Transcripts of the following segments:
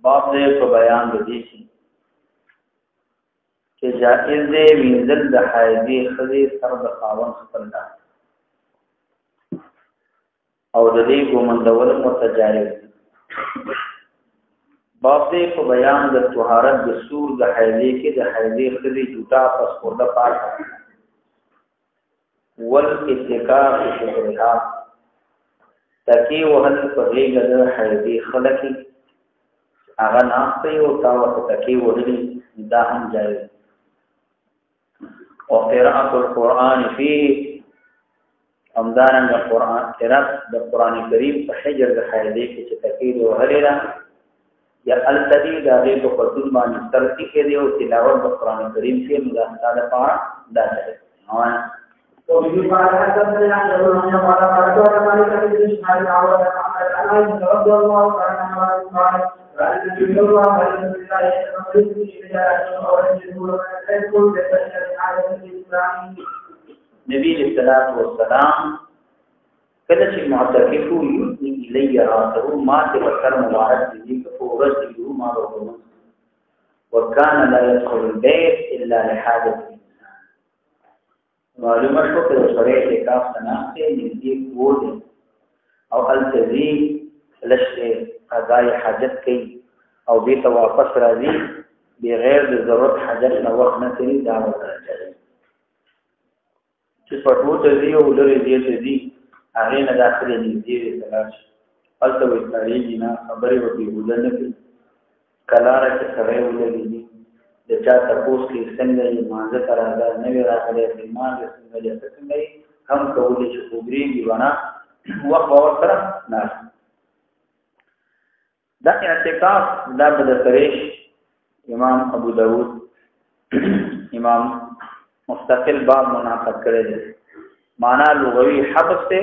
باب دې په بیان د دې چې جائز دی وینځل د حایضې ښځې سر د خاوند خپل نه او د دې ګومندول متجاوز دی. باب دې په بیان د طهارت د سور د حایضې کې د حایضې ښځې جوټه پس خورده پاکه والاتکاء فی شعرها تکی وهل په غیږه د حایضې خلکې هغه ناسته او تا ورته تکی وهلي دا هم جایز. وقراءة القرآن فيه امدارنګ قرآن قرات د قرآن کریم په حجر د حایضې کې چې تکی وهلي ده یا التدی د هغې په پرتون باندې ترتیب کې دی او تلاوت د قرآن کریم کې نو دا ستا لپاره دا جایز. وبه قال حدثنا احمد بن محمد قال قال مالك بن اسماعيل عن محمد عن عائشة رضي الله عنها قال قال النبي صلى الله عليه وسلم نبی علیہ الصلوۃ والسلام کله چې معتکف یوتی الی راسه ما ته وتر مبارک دي په ورځ دی ما ورته وکانه لا يدخل البيت الا لحاجه معلومه شو چې سره اعتکاف تناسته نږدې کول او التزی لشه قضاء حاجت کوي او دې ته واپس راځي بغیر د ضرورت حاجت نه وخت نه کوي دا ورته چې پټو ته دی او لري دې ته دی هغه نه داخله نږدې ولاړ شي البته وي تاریخ نه خبرې وتی ولنه کې کلاره کې سره ولګي د چا تاسو کې څنګه یې مانځه تراله نه وی راغلي ایمان دې څنګه هم کولې چې خوګريږي ونه وخت ورسره نه دا اعتکاف دا د تاریخ امام ابو داود امام مستقل باب منعقد کړی دی. معنا لغوي حبس ته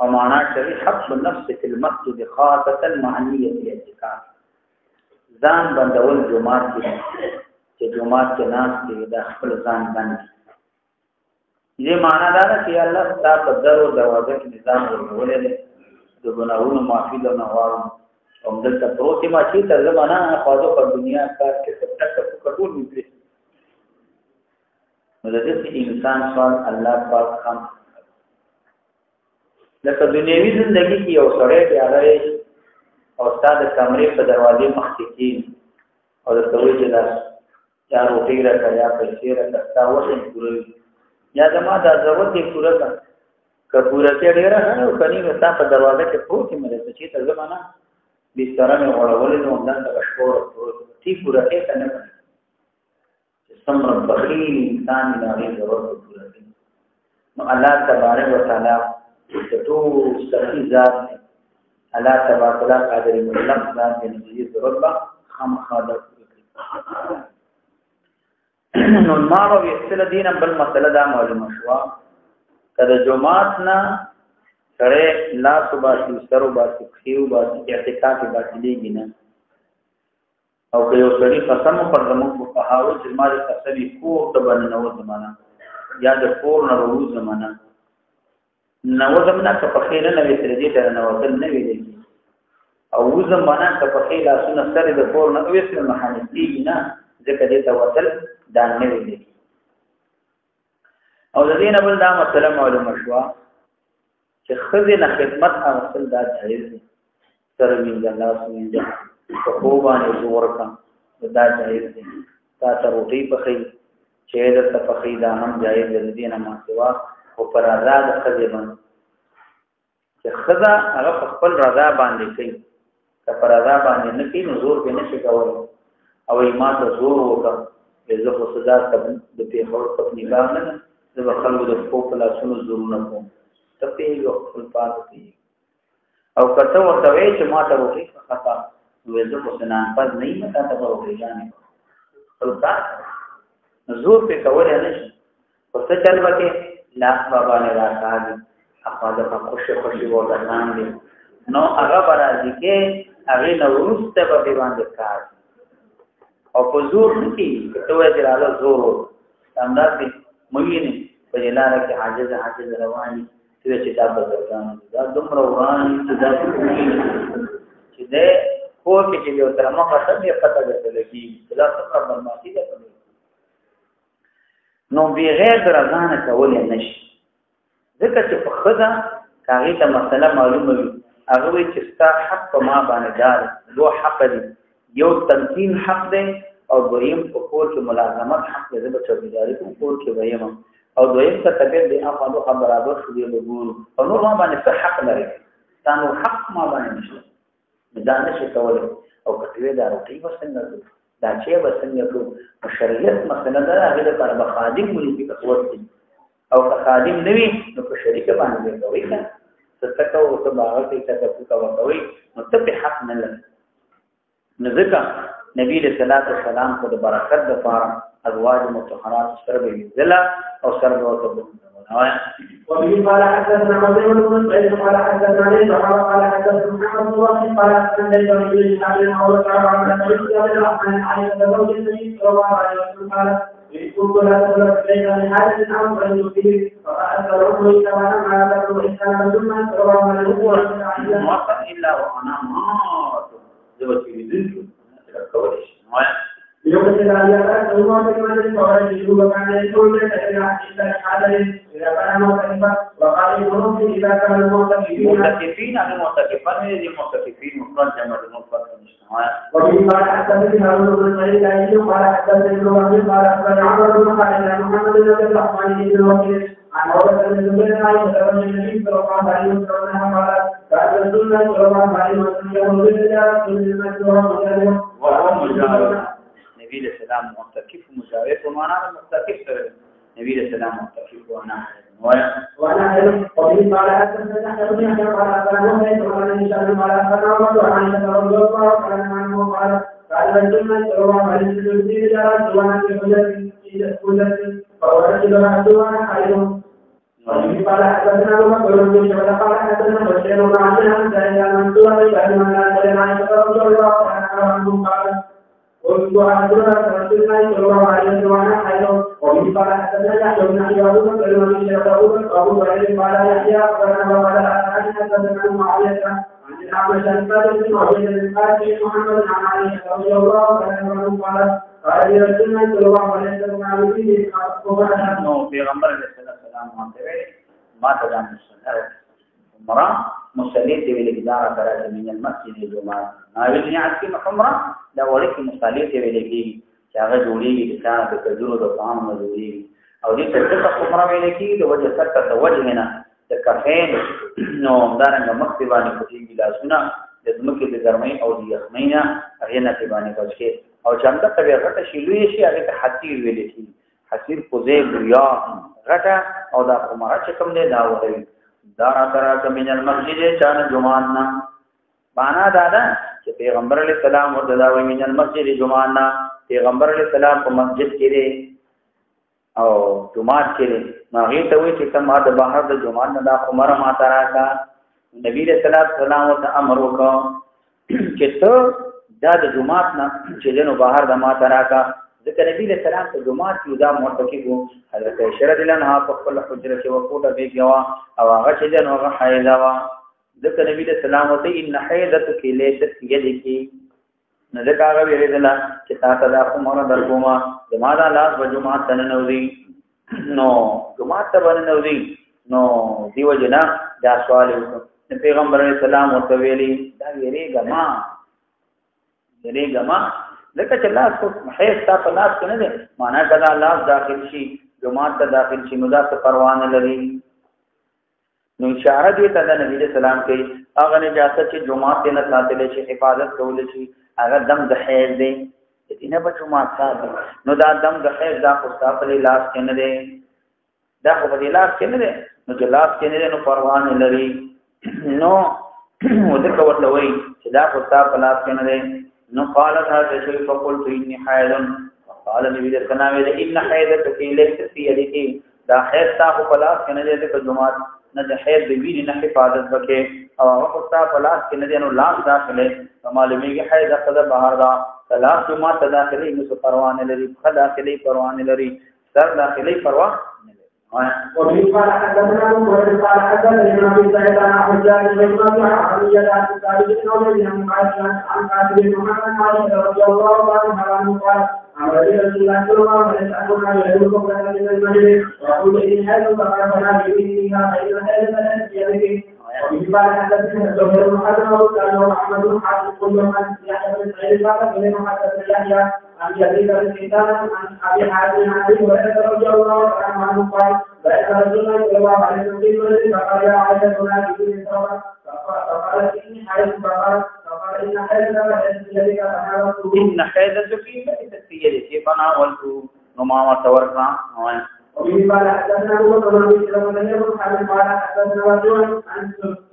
او معنا شرعي حبس النفس في المسجد خاصه مع نيه الاعتکاف ځان بندول جمعات کې چې جمعات کې ناس کې د خپل ځان باندې دې معنا دا ده چې الله تعالی په درو دروازه کې نظام ورولې ده د ګناهونو معافي د نوارو او دلته پروتي ما چې ترجمه نه خواجو په دنیا کار کې څه څه قبول وکړي نو د دې انسان سوال الله پاک هم لکه دنیوي ژوندۍ کې یو سړی دی هغه او استاد کمرې په دروازې مخکې کې او د توې چې دا یا روټي راکړه یا پیسې راکړه تا وښه پوره یا زما دا ضرورت یې پوره کړه که پوره کې ډېره نه او کني نو تا په دروازه کې پروتي مې چې ته زمانہ بستر مې وړولې نو دا شکور تی پوره کې کنه سمر بخیل انسان نه غي ضرورت پوره کوي نو الله تبارک وتعالى ټول سخی ذات الله تبارک وتعالى قادر مطلق ذات دې ضرورت خام خاطر نو مارو یستل دین بل مسله دا معلومه شو کله جمعات نه سره لا صبح سرو باسي خيو باسي اعتکاف باطلېږي نه او که یو سړي قسم پر زموږ په هاو چې ما د قسمي کور ته باندې نو زمانہ یا د کور نه ورو زمانہ نو زمانہ که په خیر نه وي تر دې ته نه وصل نه وي او زمانہ که په خیر لاسونه سره د کور نه وي سره محنتي نه ځکه دې ته وصل دا نه وي او د دې نه بل دا مسله معلومه شو چې خزینه خدمت اصل دا جایز دي سره وینځه الله سمینځه په خوبانه زور کا دا جایز دي تا ته روټي پخې چې د تفخې دا هم جایز دي نه ما سوا او پر آزاد خزیبان چې خزا هغه خپل رضا باندې کوي که پر رضا باندې نه کوي نو زور به نشي کولای او ایمان ته زور وکړه زه خو سزا کوم د پیغور په نگاه نه زه خلکو د خپل لاسونو زور نه کوم ته یو خپل پات دی او کته ورته وی چې ما ته روټي خطا وې زه په سنان پز نه یم ته په روټي ځانې خپل زور په کول نه شي په څه چل وکي لاس بابا نه راځي خپل په خوشي وګڼان دي نو هغه راځي کې هغه نو ورسته به باندې کار او په زور نه کی ته وایې چې راځه زور همداسې موینه په لاره کې عاجز رواني چې تاسو ځان دا دومره رواني چې دا چې ده خو کې چې یو تر ما څه یې پته لګي دا څه برماتي ده نو بغیر درځانه کول نشي ځکه چې په خدا کاغی ته مسله معلومه وي هغه وي چې ستا حق په ما باندې دار دو حق دي یو تمکین حق دی او دویم په کور کې ملازمت حق دی د چوکیداری په کور کې ویم او دویم ته طبيعت دی افضل برابر شو دی وګورو او نور ما باندې څه حق لري دا نو حق ما باندې نشته دا نشي کولای او کټوي دا روټي وسنګ دا چې وسنګ کو شریعت مسله ده هغه لپاره به خادم ملي په قوت دي او که خادم نوي نو په شریک باندې کوي څه څه او ته باغ کې څه کوي نو ته په حق نه لري نذکر نبی صلی الله علیه وسلم کو د برکت د پاره ازواج مطهرات سره به ذلا او سره او ته وبه قال حدثنا عبد بن سعيد قال حدثنا علي قال حدثنا محمد بن واقع قال حدثنا ابن جابر قال تعالى عن النبي صلى الله عليه وسلم قال كنت لا تبلغ إليك من حادث أو فإن فيه فأثر ركني كما نمع له إنسان ثم سرى من الأخوة إلا وأنا مات زوجي بذلك يوم الثلاثاء الله تعالى قال يجوب كان يقول لك إذا حدث إذا كان مختلفا وقال يقولون إذا كان المعتكفين على المعتكفين هذه المعتكفين مفرد جمع المفرد وفي قال حدثني هارون بن سعيد قال حدثني ابن وهب قال أخبرني عمرو بن خالد عن محمد بن عبد الرحمن بن وكيل عن عروة بن الزبير عائشة زوج النبي صلى الله عليه وسلم قال رسول الله صلى الله عليه وسلم يقول لله رسول الله وهو مجاور نبی علیہ السلام معتکف مجاور په معنا د معتکف سره نبی علیہ السلام معتکف وانا وانا قبل قال حدثنا حدثنا قال أخبرنا وقال إن شاء الله قال أخبرنا وعن رضي الله عنه قال قال رسول الله صلى الله عليه وسلم جوانا في حجة فورجل جوانا خير قال حدثنا أبو بكر بن شيبة قال حدثنا بشير بن عبد الله بن منصور بن عائشة رضي الله عنها قال قلت رسول الله صلى الله عليه وسلم خير ومن قال حدثنا يحيى بن ابي بكر بن شيبة ابو سعيد قال يحيى أخبرنا وقال حدثنا معاوية عن الأعمش عن ثابت بن عبيد قال محمد عن عائشة رضي الله عنها قال رسول الله صلى الله عليه وسلم نو پیغمبر علیہ السلام ما تدان السنه عمره مصليت بالإدارة ترى من المسجد الجمعة ناويل نعت محمرة لا ولك مصليت بالكي شاغ جولي لسان بتجرو دطعام مزولي أو دي تلتقى عمرة بالكي لوجه سكت وجهنا تكفين نو دارنا مكتباني فتين بلا سنة لزمك لزرمين أو دي يخمينا أغينا تباني بشكي أو جامدة طبيعة غطا شلوية شيء أغيك حسير بالكي حسير قزيب ريا غطا أو دا عمرة چکم دي داوهي دارا تراک من المسجد چان جمعنا معنا دادا چې پیغمبر علیہ السلام ورته من المسجد جمعنا پیغمبر علیہ السلام په مسجد کې دی او جمعات کې دی ماغه ته وی چې تم د بهر د جمعات نه دا عمر ما تراکا نبی علیہ السلام ورته امر وکړ چې ته دا د جمعات نه چې دنو بهر د ما تراکا ذکر نبی علیہ السلام ته جمعات یو دا مرتکبو حضرت عائشہ رضی الله عنها په خپل حجره کې وقوته بیګوا او هغه چې جن هغه حیدا وا ذکر نبی علیہ السلام ته ان حیدتک لیست یدک نه ذکر هغه ویل چې تاسو دا عمر درګوما جماعه لاس و جمعات تننوزی نو جمعات تبننوزی نو دیو جنا دا سوال پیغمبر علیہ السلام ورته ویلي دا ویریګما لکه چې لاس کو حیث تا په لاس کې نه دی معنا کدا لاس داخل شي جماعت ته داخل شي نو دا څه پروا نه لري نو اشاره دی ته د نبی اسلام کوي هغه نجاست چې جماعت نه ساتل شي حفاظت کول شي هغه دم د حیض دی دینه په جماعت ساتي نو دا دم د حیض دا خو په لاس کې نه دی دا خو په لاس کې نه دی نو چې لاس کې نه دی نو پروا نه لري نو ودکه ورته وایي چې دا خو په لاس کې نه دی نو قالت هذا شيء فقلت اني حائض قال النبي صلى الله عليه وسلم ان حيضتك ليست في يدك دا حيض تاسو پلاس کنه دې په جمعات نه د حيض د وینې نه حفاظت وکړي او هغه تاسو پلاس کنه دې نو لاس داخله معلومیږي حيض قد بهر دا طلاق ما تداخلي نو پروانه لري خداخلي پروانه لري سر داخلي پروانه لري وفي قال حدثنا وقال حدثنا ابن سعيد عن حجاج بن منصور عن يدان ثابت بن عبيد عن قاسم بن محمد عائشة رضي الله عنها قال عن رسول الله صلى الله عليه وسلم يقول لكم من المجلس وقل إن هذا فقد فلا بإذنها فإن هذا بيده وفي قال حدثنا زهير بن حرب وقال محمد بن حاتم كل من يحيى بن سعيد قال بن حدثنا يحيى عن يزيد بن حسان عن ابي حاتم عن ابي هريره رضي الله عنه قال بعث رسول الله صلى الله عليه وسلم فقال يا عائشه هناك بن ثوره فقالت اني حائض فقال ان حيضك ليست في يدك فناولته ان حيضتك ليست في يدك فناولته نماما تورقا وفي قال حدثنا ابو بكر بن سلمة قال حدثنا رجل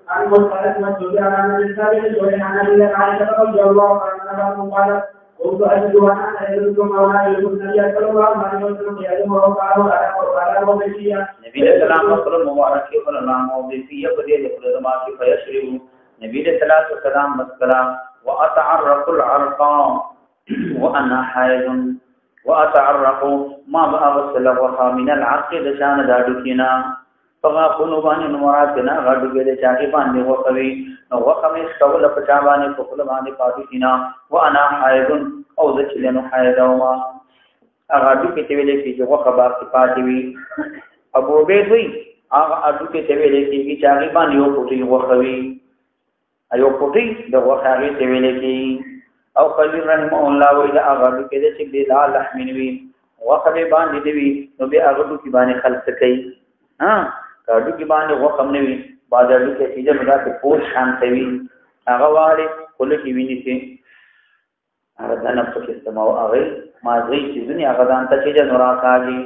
عن مسألة مسجد عن النبي صلى الله عليه وسلم عن عائشة رضي الله عنها قالت قلت أجد وأنا أجدكم أولا النبي صلى الله عليه وسلم يعلم وقعه على وضعية نبي السلام وصل مبارك فلنا وضعية بديل فلما فيشرب نبي السلام مسكلا وأتعرق العرقاء وأنا حائض وأتعرق ما بأغسل وخا من العرق دشان دادكنا فغافنو بانی نمراتنا غاڑو گے چاہی باندې وقوي نو وقمي استول پچابانی فقل باندې پاتینا وانا حائض او ذچلن حائض وما غاڑو کې تویلې کې وقبا پاتې وي ابو عبید وی هغه اډو کې تویلې کې چاہی باندې یو پټي وقوي ایو پټي د وقاغي تویلې کې او خلیل رحمه الله وی دا غاڑو کې چې بلا لحمن وی وقبه باندې دی نو به هغه کې باندې خلص کوي ها کاډو کې باندې وقم نه وي بازارو کې چیزه مدا ته پوش شانت وي هغه واړي کله کې ویني چې هغه د نفس کې استماو هغه مازغي چې دنیا غدان ته چې نورا کاږي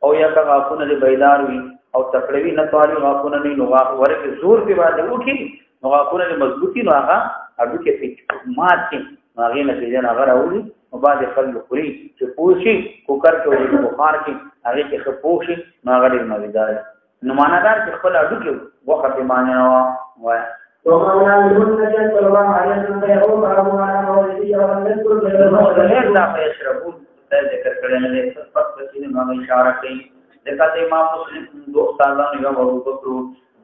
او یا کا غاپونه دې بيدار وي او تکړوي نه پالي غاپونه نه نو غاپ ورکه زور کې باندې وکي نو غاپونه مضبوطي نو هغه اډو کې فک ماتي هغه نه چې نه هغه راوړي او بعد خلک خوري چې پوشي کوکر کې او بخار کې هغه کې خپوشي نو هغه دې مزیدار نو معنادار چې خپل اډو کې وخت معنی نو وای وقال النبي صلى الله عليه وسلم يقول بعضهم على مولده ولم يذكر غير لا يشربون ذکر کړل نه پس پسې نو اشاره کوي ځکه امام مسلم دو استادانو یو ابو بکر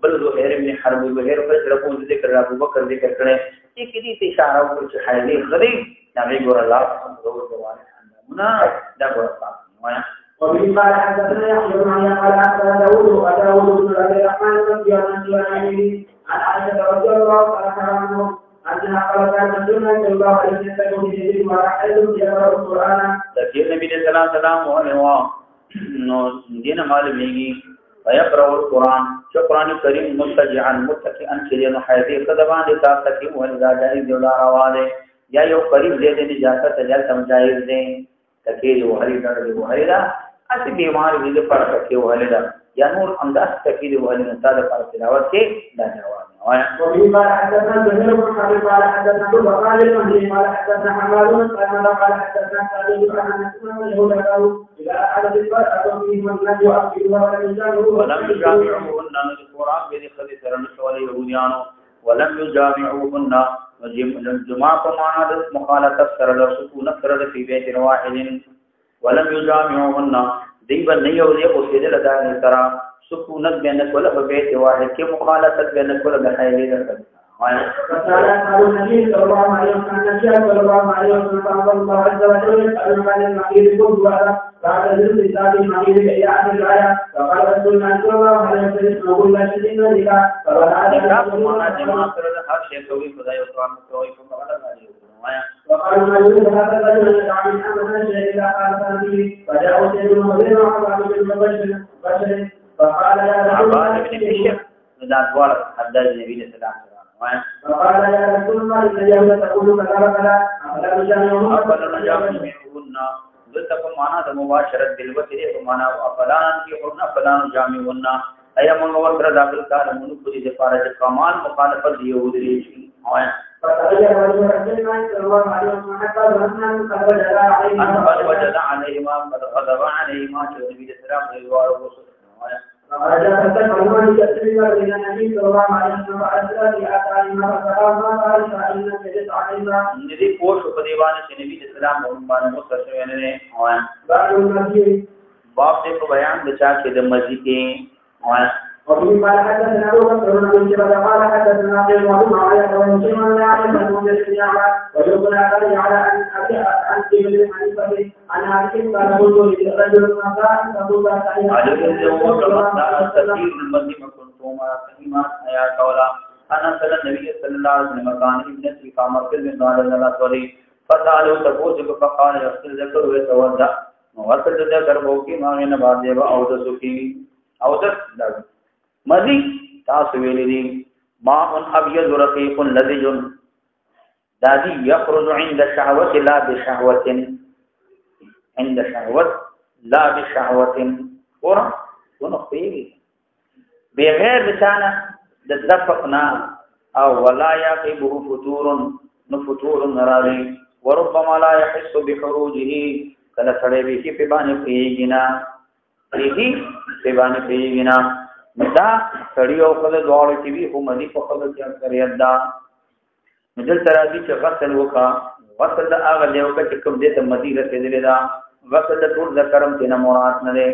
بل زهير بن حرب زهير په رقم ذکر ابو بکر ذکر کړي چې کدي ته اشاره وکړي چې حیلې غري نبی ګور الله صلی الله علیه وسلم دا ګور وای وفي قال حدثنا يحيى بن عياش قال حدثنا داوود بن ابي الرحمن رضي الله عنه عن عائشة رضي الله عنها أنها قالت عن رسول الله صلى الله عليه وسلم في يده وراحل يقرأ القرآن. لكن النبي صلى الله عليه وسلم نو دین معلومیږي ويقرأ القرآن چې قرآن کریم متجعا متکئا چې نو حیدی قدمان دي تاسو کې ولدا جایز دی راواله یا یو قریب دې دې اجازه ته جل سمجایز دی تکي جو هری درو هریدا اسی بیمار دې پر تکي هریدا یا نور انداز تکي دې هریدا تعالی پر تلاوت کې دا جواب وفي قال حدثنا زهير بن حرب قال حدثنا ابو بكر بن قال حدثنا حماد بن سلمة قال حدثنا سعيد بن انس يهود الى عدد الفرق فيه من لا يؤكد ولم يجامعوهن القرآن بذي خذ سرن سوال يهوديانو ولم يجامعوهن جماع معنا مخالفه سرد سكون سرد في بيت واحد ولم يجامعوهن ديبا نيوزي اوسيد لدان ترى سكونت بينك ولا بيت واحد كي مخالفه بينك ولا بحيله فقال النبي صلى الله عليه وسلم قال الله عز وجل قال المحيط كل بعد ذل ذات المحيط الى اخر الايه فقال رسول الله صلى الله عليه وسلم نقول لا شيء ذلك فقال جماعه هر شيء کوي خدای او قرآن کوي په هغه باندې وقال الرجل هذا الرجل عن امر شيء الى قال فيه فجاءوا سيدنا مدير وقال بشر فقال يا رسول الله ذات ولا حدث النبي صلى الله عليه وسلم فقال يا رسول الله إن اليهود تقول كذا وكذا أفلا نجامعهن ذلتكم معنا مباشرة بالوتر ومعنا أفلا ننكحهن أفلا نجامعهن أي من ورد داخل كان من كل دفارة كمال مخالفة اليهود ليشي فتغير رجل الله صلى الله عليه وسلم حتى ظننا قد وجد عليهما قد غضب عليهما النبي صلى الله عليه وسلم رجع فتكلم يسلم إلى النبي صلى الله عليه وسلم فأسأل لأسأل ما فسأل ما قال فإن كذب علينا ندي پوش په دیوانه چې نبی اسلام باندې مستشفى نه وای بعد المسجد باب دې په بیان د چا کې د مسجد کې وای وفي قال حدثنا ابو بكر بن شيبه قال حدثنا عبد الله بن معاويه بن مسلم لا يعلم المنذر بن يعلى ويقول على عن ابن حنيفه عن عائشه قال قلت لرجل ما كان فقول عليه التفسير المذمم كنتم فيما يا قولا انا صلى النبي صلى الله عليه وسلم كان ابن في قامر من قال الله صلي فقالوا تقول فقال يغسل ذكر ويتوضا وغسل ذكر وكي ما من بعد او ذسكي او ذس مذي تاسو ویلې دي ماء ابيض رقيق لذج دادي يخرج عند الشهوه لا بشهوه عند شهوه لا بشهوه ورا ونخفي بغير لسانه دفقنا او ولا يقبه فتور نراري وربما لا يحس بخروجه کله سړی به په باندې پیږینا په باندې پیږینا مدا سړی او خپل دوړ کې وی هم دي په خپل کې اکثریت دا مدل ترازی چې غسل وکا غسل دا هغه له وکړه چې کوم دې ته مدیره تدلی دا غسل د ټول ذکرم کې نه مراد نه دی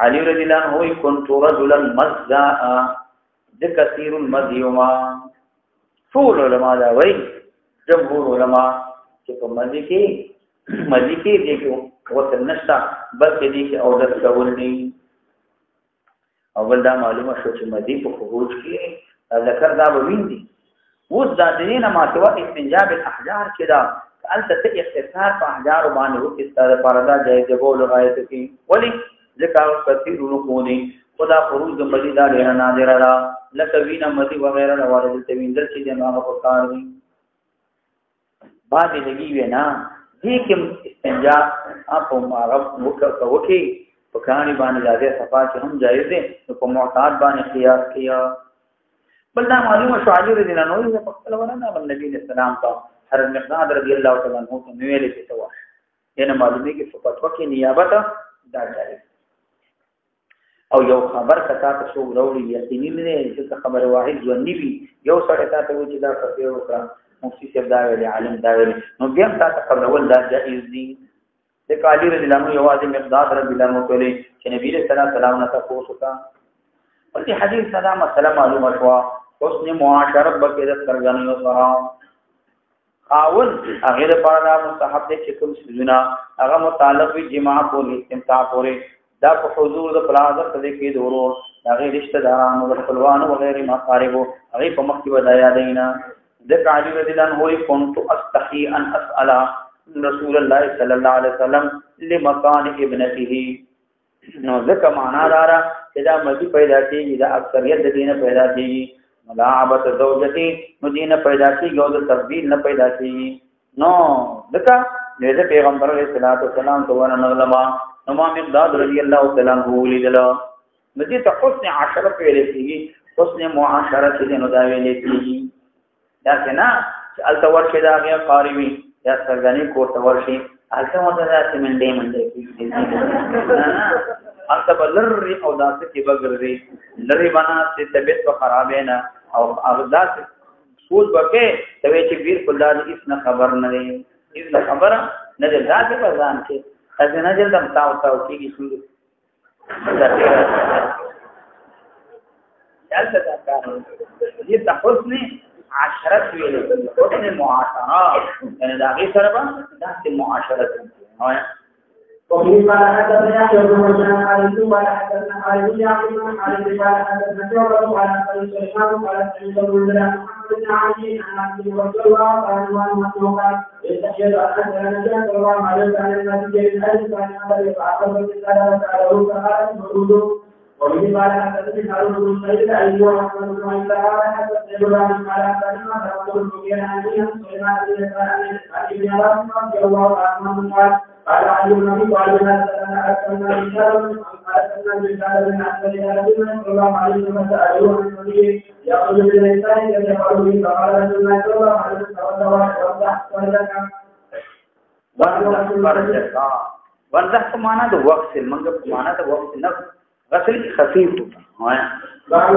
علي رضی الله عنه كنت رجلا مزاء ذكثير المذيوما ټول علماء دا وایي جمهور علماء چې په مدی کې دې کې غسل نشتا بلکې دې کې او د کول دي اول دا معلومه شو چې مدی په خروج کې ذکر دا ویندي اوس دا دینه ماتوا استنجاب الاحجار چې دا البته ته اختصار په احجار باندې وکړي ستاره پردا جایز بول غایت کې ولی ذکر کثیر نقودي خدا خروج د مدی دا ډیر نادر را لکه وینا مدی وغیرہ دا وارد ته ویندل چې جناب په کار وي باندې لګي وینا دې کې استنجا اپ هغه وکي په کانی باندې راځي صفا چې هم جایز دي په معتاد باندې قیاس کیا بل دا معلومه شو علي رضی الله عنه په خپل ورنه نبی اسلام ته هر مقداد رضی الله تعالی عنہ ته ویلې چې توا ینه معلومه کې په فتوا کې نیابت دا جایز او یو خبر کتا ته شو وروړي یقیني نه چې خبر واحد ځونی وي یو سره تا ته چې دا فتوا وکړه مفتی صاحب دا ویلي عالم دا ویلي نو بیا تا ته خبر ول دا جایز دي د علي رضی الله عنه یوازې مقداد رضی الله عنه ته چې نبی رسول الله صلی الله علیه وسلم تاسو وکړه په دې حدیث سره مسله معلومه شو اوس نه معاشرت بکې د سرګنیو سره خاون هغه لپاره دا مستحب دي چې کوم سجنا هغه متعلق وي جماع پورې استمتاع پورې دا په حضور د پلازر ته کې دورو هغه رشتہ دارانو د خپلوانو وغيرها مقاربو هغه په مخ کې ودایا دینا د علي رضی الله عنه كنت استحي ان اسال رسول الله صلی الله علیه وسلم لمکان ابنته نو ځکه معنا دارا چې دا مزي پیدا کیږي دا اکثریت د دینه پیدا کیږي ملاعبت زوجتی نو دینه پیدا کیږي او د تفضیل نه پیدا کیږي نو ځکه د پیغمبر علیه الصلاۃ والسلام ته ونه نغلما نو ما مقداد رضی الله تعالی عنہ ولیدل مزي ته حسن عشره پیدا کیږي حسن معاشره چې نو دا ویلې کیږي دا څنګه چې التور کې دا غیا قاریوي یا سرګانی کوټ ورشي الته مو دا سیمنډې منډې کیږي الته بلری او داسې کې بغرې لری بنا چې طبيعت په خرابې نه او اغداس سوچ بکې ته چې بیر کولاد هیڅ نه خبر نه دی هیڅ نه خبره نه دی ذاتي بزان چې خزانه جلدم تاو کېږي شو دا څه دا کار دې تاسو نه عشرت ویل حسن معاشره یعنی دا غي سره دا د معاشرت وایي وفي قال حدثنا يحيى بن مسلم قال حدثنا خالد بن عبد الله قال حدثنا شعبة قال حدثنا سليمان قال حدثنا محمد بن علي عن عبد رسول الله قال وان يستحيل ان النبي صلى الله عليه وسلم النبي الحديث عن ابي بكر قال قال وفي قال حدثنا هارون بن سعيد ايوب محمد بن عيسى حدثنا ابراهيم قال حدثنا رسول الله عن سليمان بن عبد رضي الله عنه قال علي النبي قال لنا أكثرنا رجالا أكثرنا رجالا من أكثر رجلا صلى الله عليه وسلم سألوه عن النبي يأخذ بالإنسان يتفعل به فقال رسول الله صلى الله عليه وسلم ورزح په معنا د وقت منګه په معنا د وقت نفس غسل خفیف وای باب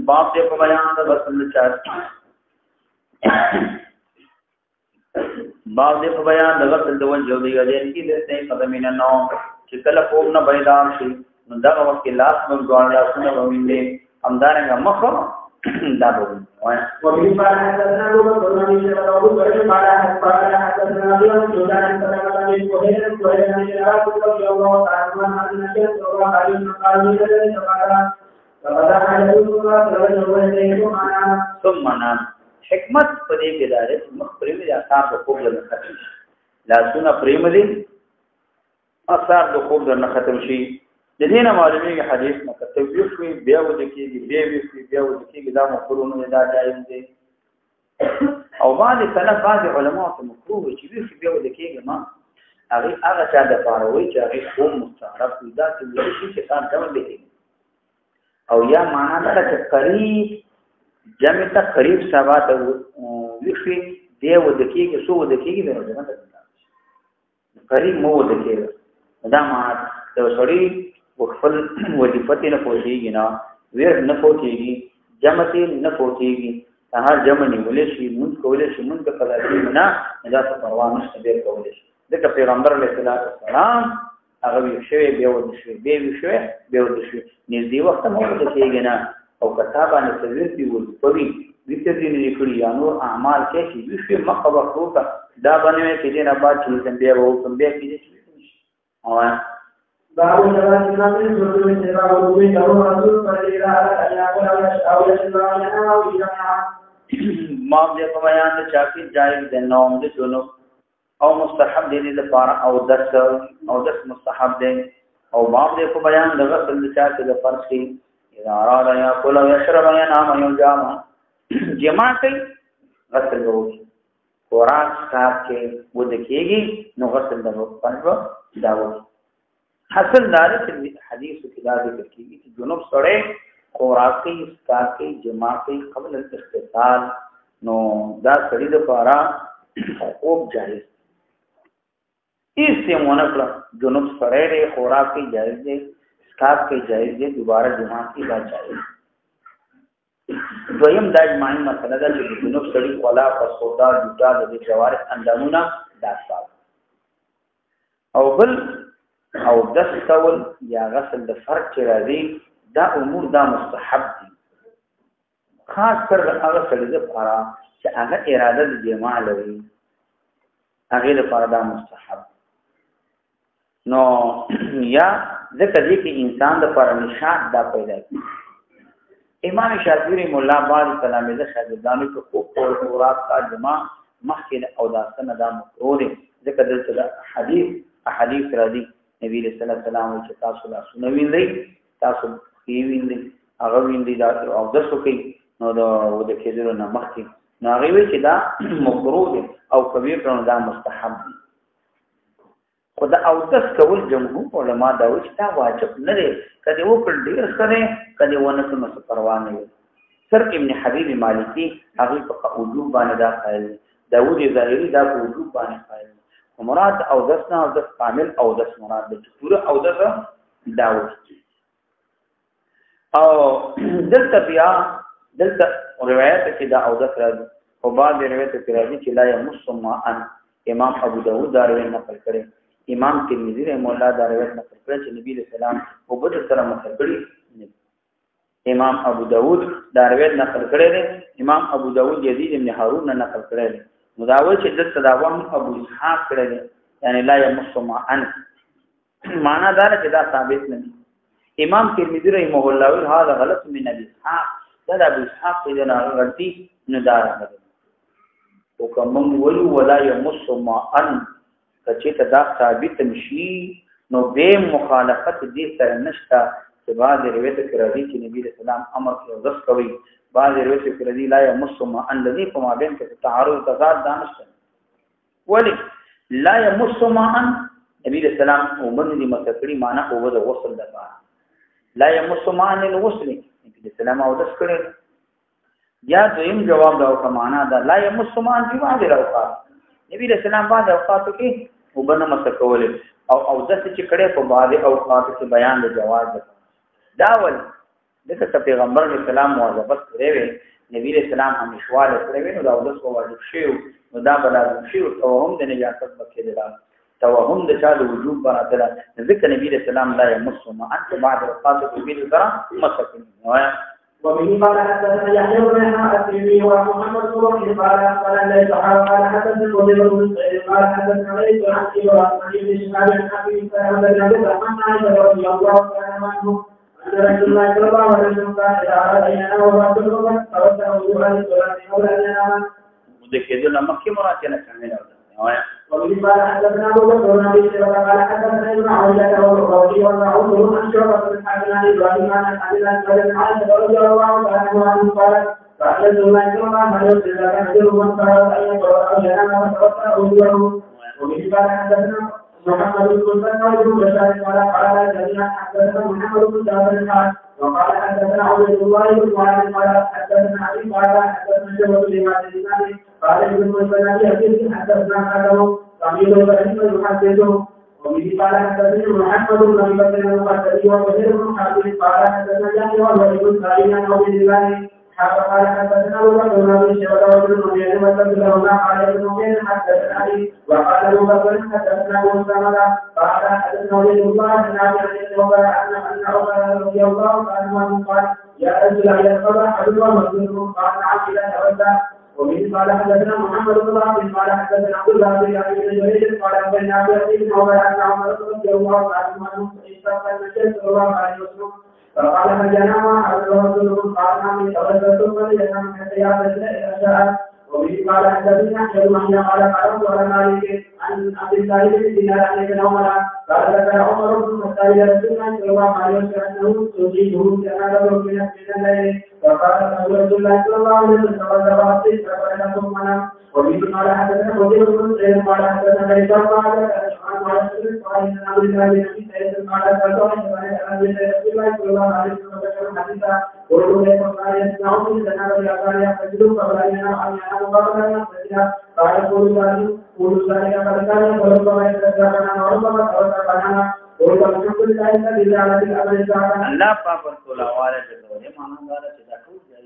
باب دې په بیان د غسل چا باب دې په بیان د غسل د وجه دی چې د دې قدمینه نو چې کله خوب نه بیدار شي نو دا وخت لاس موږ دوه لاسونه ووینځي همدارنګه مخ دا وایي وفي قال حدثنا ابو بكر بن ابي شيبه وابو بكر قال حدثنا ابي جودان سلام بن كهيل كهيل بن شراك رضي الله تعالى عنه ان النبي صلى الله عليه وسلم قال ثم نام حکمت په دې کې دا ده چې مخبري مې اثار د خوب نه ختم شي لاسونه پرېم دي اثار د خوب نه ختم شي د دې نه معلومیږي حدیث نه کتب وي بیا و د کېږي بیا و د کېږي دا مخبرونه دا جایز دي او بعض سلف بعض علما ته مکروه چې بیا و د کېږي ما هغه چا د پاروي چې هغه خوب مستعرب دا چې چې کار ډول دی او یا معنا دا چې قریب جمع ته قریب سبا ته ویخي دی و د کېږي سو و د کېږي د جمع ته قریب مو و د کېږي دا معنا د سړی وخفل وظیفت نه پوهیږي نه ویر نه پوهیږي جمع نه پوهیږي هر جمع نیولې شي مونږ کولې شي مونږ په قضا نه دا څه پروا نشته به کولې شي ځکه پیغمبر علیه السلام هغه وی شوی به و شوی به وی شوی به و شوی نږدې وخت مو ته کېږي نه او کتابانه تدویر دی ول پوي د دې دې کړي یا نور اعمال کې چې وی مخه وخته دا باندې کې نه بعد چې بیا وو کوم بیا کې او باب جواز الناس يسجدون سبا وضوء له رسول فإذا أراد أن يقول أو يشرع لنا أو يجمع ما دې په بیان د چاکي جایز د نوم د جنوب او مستحب دې لپاره او دس مستحب دې او ما دې په بیان د غسل د چاکي د فرض کې اذا اراد ان يقول او يشرب ينام يجامع جمع کوي غسل وکړي قرآن صاحب کې ود کېږي نو غسل د فرض دا وکړي حاصل دار چې حدیث کې دا ذکر کیږي چې جنوب سره خوراکي اسکاکي جماعتي قبل الاغتسال نو دا سړي د پاره خوب جایز ایستمونه کړ جنوب سره خوراکي جایز دي اسکاکي جایز دي دوباره جماعتي دا جایز دویم دا اجماعي مسله ده چې جنوب سړي ولا پسودا جوټا د جوارح اندامونه دا صاحب او بل او دس کول یا غسل د فرج چې راځي دا امور دا مستحب دي خاص کر هغه سړي لپاره چې هغه اراده د جماع لري هغه لپاره دا مستحب نو یا ځکه چې انسان د لپاره نشاط دا پیدا کوي امام شافعي مولا بعض تلاميذ شاګردانو کو خوب او اورات کا جماع مخکې او داسنه دا مکروه دي ځکه دلته حدیث راځي نبی رسول الله سلام چې تاسو لا سنوي تاسو ویني هغه ویني دا او د سوکي نو دا د کېدل نه مخکې نو هغه وی چې دا مکروه دي او کبیر نو دا مستحب دي خدای او تاسو کول جمهور علما دا و چې دا واجب نه دي کله وکړ ډیر سره کله ونه څه پروا نه وي سر ابن حبیب مالکی هغه په وجوب باندې دا قائل داوود ظاهری دا په وجوب باندې قائل مراد او دسنا او دس کامل او دس مراد د پوره او دس داوود او دلته روایت کې دا او دس راځي او بعد روایت کې راځي چې لا يمس ما ان امام ابو داوود دا روایت نقل کړي امام ترمذی رحمه الله دا روایت نقل کړي چې نبی رسول الله او بده سره نقل کړي امام ابو داوود دا روایت نقل کړي امام ابو داوود یزید ابن هارون نه نقل کړي مداوی چې د تداوم ابو اسحاق کړی یعنی لا يمس ما ان معنا دا چې دا ثابت نه دي امام ترمذی رحمه الله هذا غلط من ابي اسحاق دا ابو اسحاق دې نه غلطي نه دا راغلی او کوم ویو ولا يمس ما ان چې دا ثابت نشي نو به مخالفت دې سره نشته چې بعد روایت کې راځي چې نبی رسول الله امر کوي رس کوي بعض روایت کې راځي لا يمس ما ان الذي فما بين کې تعارض تضاد دانشته ولی لا يمس ما ان نبی رسول الله ومن دي متکړي معنا او د وصل دغه لا يمس ما ان الوصل نبی رسول الله او د کړي یا دویم جواب دا او معنا دا لا يمس ما ان دی واځي راوخه نبی رسول الله بعد اوقات کې وبنه متکول او داسې چې کړي په بعض اوقات کې بیان د جواز ده دا ول دغه پیغمبر اسلام مواظبت کړی وي نبی اسلام همیشواله کړی وي نو دا د څو واجب شی نو دا بلازم شی او هم د نجاست بکې ده توهم د چا د وجوب برابر ذکر نبی اسلام لا يمسهم انت بعد اوقات البيت ترى مسكين ومن قال حدثنا يحيى بن التيمي ومحمد بن رمح قال قال ليس قال حدثنا قتيبة بن سعيد قال حدثنا ليس عن ابراهيم بن شهاب بن حبيب قال النبي الرحمن عائشة رضي الله عنه ان رسول الله صلى الله عليه وسلم قال اذا اراد ان ينام بعد الظهر توسل وضوءا للصلاه قبل ان ينام. وذكر مكه مراتنا كامله. ومن قال حدثنا ابو بكر بن ابي شيبه قال حدثنا ابن عويه والرقي والمعروف عن شعبه بن حاتم عن ابراهيم عن عائشه رضي الله عنها قالت قال رسول الله صلى الله عليه وسلم يحذر من فرض ان يقرا او ينام وتوسع وجوهه. ومن قال حدثنا محمد بن مسلم بن بشار قال جميعا حدثنا محمد بن جابر وقال حدثنا عبد الله بن معاذ قال حدثنا علي قال حدثنا شعبه بن الاسلام قال ابن مسلم حديث حدثنا عنه سمير بن يحدثه. ومن قال حدثنا محمد بن ابي بكر المقدسي وكثير بن حاتم قال حدثنا يحيى وابن سعيد عن عبد الله قال حدثنا ابو بكر بن ابي شيبه وابن نمير وكذلهما قال ابن نمير حدثنا علي وقال ابو بكر حدثنا ابو سلمة قال حدثنا عبد الله بن ابي عمر ان عمر رضي الله عنه قال يا رجل الى القبر حدثنا مسلم قال نعم الى تودع. ومن قال حدثنا محمد بن عبد قال حدثنا عبد الله بن ابي جرير قال بين ابي بن عمر ان عمر رضي الله عنه استغفر النبي صلى الله عليه وسلم فقال فجانا رسول قال نعم توسلتم فلينام حتى يعتزل الى شاء. ومن قال حدثنا احمد بن قال قرات على مالك عن عبد الله بن دينار عن ابن عمر قال ذكر عمر بن الخطاب الى رسول الله صلى الله عليه وسلم انه تجيبه جنابه من الليل فقال رسول الله صلى الله عليه وسلم فقال ومن قال حدثنا قتيبة بن سعيد قال حدثنا ليس قال عن رسول الله ان عبد الله بن ابي سعيد قال فقال عن رسول الله صلى الله عليه وسلم حديثا قلت له فقال يسمعون من جنابه كان يحتجب قبل ان ينام عن ينام قبل ان يحتجب قال قول ذلك قد كان وربما يتذكرنا وربما توسعنا قلت الحمد لله الذي جعل في الامر ساعه. الله پاک ورته واله چې دوی معنا دا چې دا ټول ځای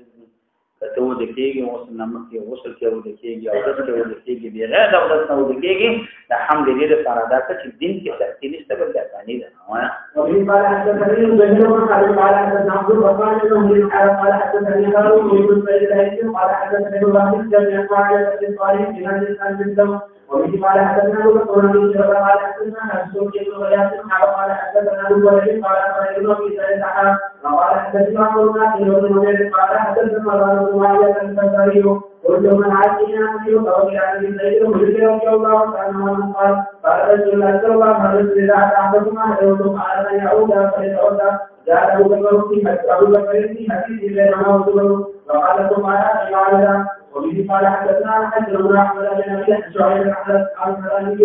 ته و د کېږي اوس نمک کې غسل کې و د کېږي او دغه کې و د کېږي بغیر د اودس نه و د کېږي الحمدلله لپاره دا چې دین کې سختي نشته بل ځای نه وایي. ومن قال حدثنا زهير بن حرب قال حدثنا عبد الرحمن بن مهدي قال حدثني هارون بن سعيد قال حدثني الله بن جابر قال حدثني صالح بن عن الدم. ومن قال حدثنا ابو بكر بن شيبه قال حدثنا حسون بن غياث قال حدثنا ابو وليد قال حدثنا في سعيد قال حدثنا عمرو بن عبد قال حدثنا مروان بن معاويه الانصاري قلت من عاتنا في قول عن سيد رضي الله عنه قال قال رسول الله صلى الله عليه وسلم اذا احدكما يوم على ان يعود فليتعود جاء ابو بكر في حديث بينما وصله وقال ثم على وبه قال حدثنا حجر بن احمد بن ابي شعيب الحلاني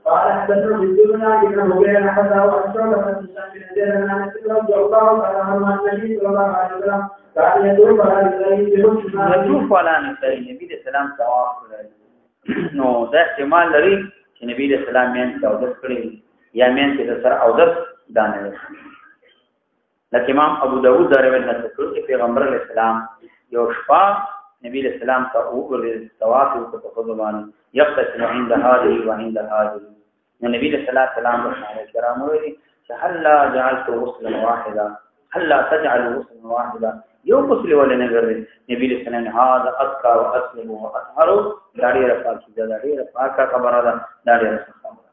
قال حدثنا مسلمنا بن مغير حدثه عن شعبة بن هشام بن زيد بن انس رضي الله عنه عن النبي صلى الله عليه وسلم كان يدور على النبي يطوف على النبي السلام طواف نو دا احتمال لري چې نبی اسلام مين اودس کړی یا مين چې سره اودس دانه لکه امام ابو داود دا روایت نقل کړی چې پیغمبر اسلام یو شپه نبی اسلام ته وګورل طواف او په خدوان يقتسم عند هذه وعند هذه نبی اسلام رحمه کرام ویلي چې هل لا جعلت غسلا واحدا هل لا تجعل غسلا واحدا یو غسل ولنه ګرځي نبی اسلام هذا اذكى واسلم واطهر داړي رفاقي داړي رفاقه خبره ده داړي رفاقه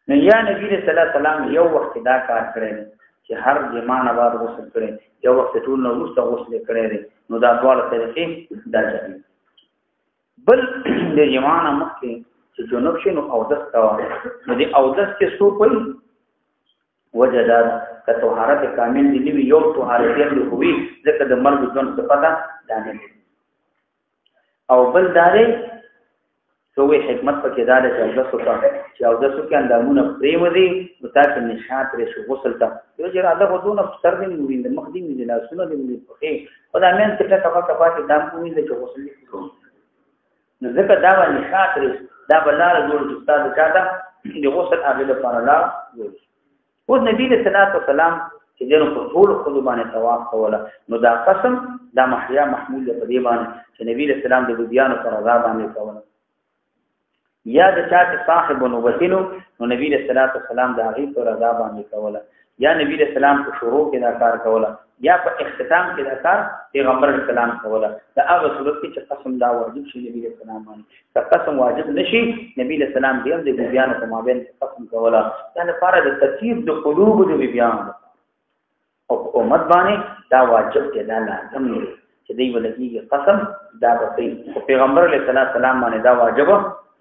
نه یا نبی اسلام یو وخت دا کار کړی چې هر جماعه بعد غسل کړي یو وخت ټول نو وروسته غسل کړي نو دا ډول طریقې دا ځي بل د جماعه مخکې چې جنوب شنو اودس کا نو دی اودس کې سو کوي وجدا ک طهارت کامل دی نو یو طهارت دی خوې ځکه د مرګ ځون څه پتا دانه او بل داري سوې حکمت پکې دار چې اودس وکړه چې اودس کې اندامونه پریم دي نو تاسو نشاط لري شو غسل ته یو چې راځه غوډونه ستر دي موږ د مخدي دي لا سونه دي موږ په خدای مين څه ټکا پاتې دام کوي چې غسل وکړو نو ځکه دا باندې نشاط لري دا بلاره جوړ چې تاسو چاته د غسل هغه لپاره لا وایي. اوس نبی صلی الله علیه وسلم چې دنو په ټول خود باندې طواف کوله نو دا قسم دا محیا محمول په دې باندې چې نبی صلی الله علیه وسلم د بیان پر رضا باندې کوله. یا د چا چې صاحب نوبتینو نو نبی صلی الله علیه وسلم دا غي پر رضا باندې کوله. یا نبی صلی الله علیه وسلم په شروع کې دا کار کوله یا په اختتام کې دا کار پیغمبر اسلام کوله. دا هغه صورت کې چې قسم دا واجب شي نبی صلی الله علیه وسلم باندې. که قسم واجب نشي نبی صلی الله علیه وسلم دې د بیان په مابین قسم کوله. دا لپاره د ترتیب د قلوب د بیان او امت باندې دا واجب دی، دا لازم دی چې دی ولګي قسم دا به پیغمبر علیه السلام باندې دا واجب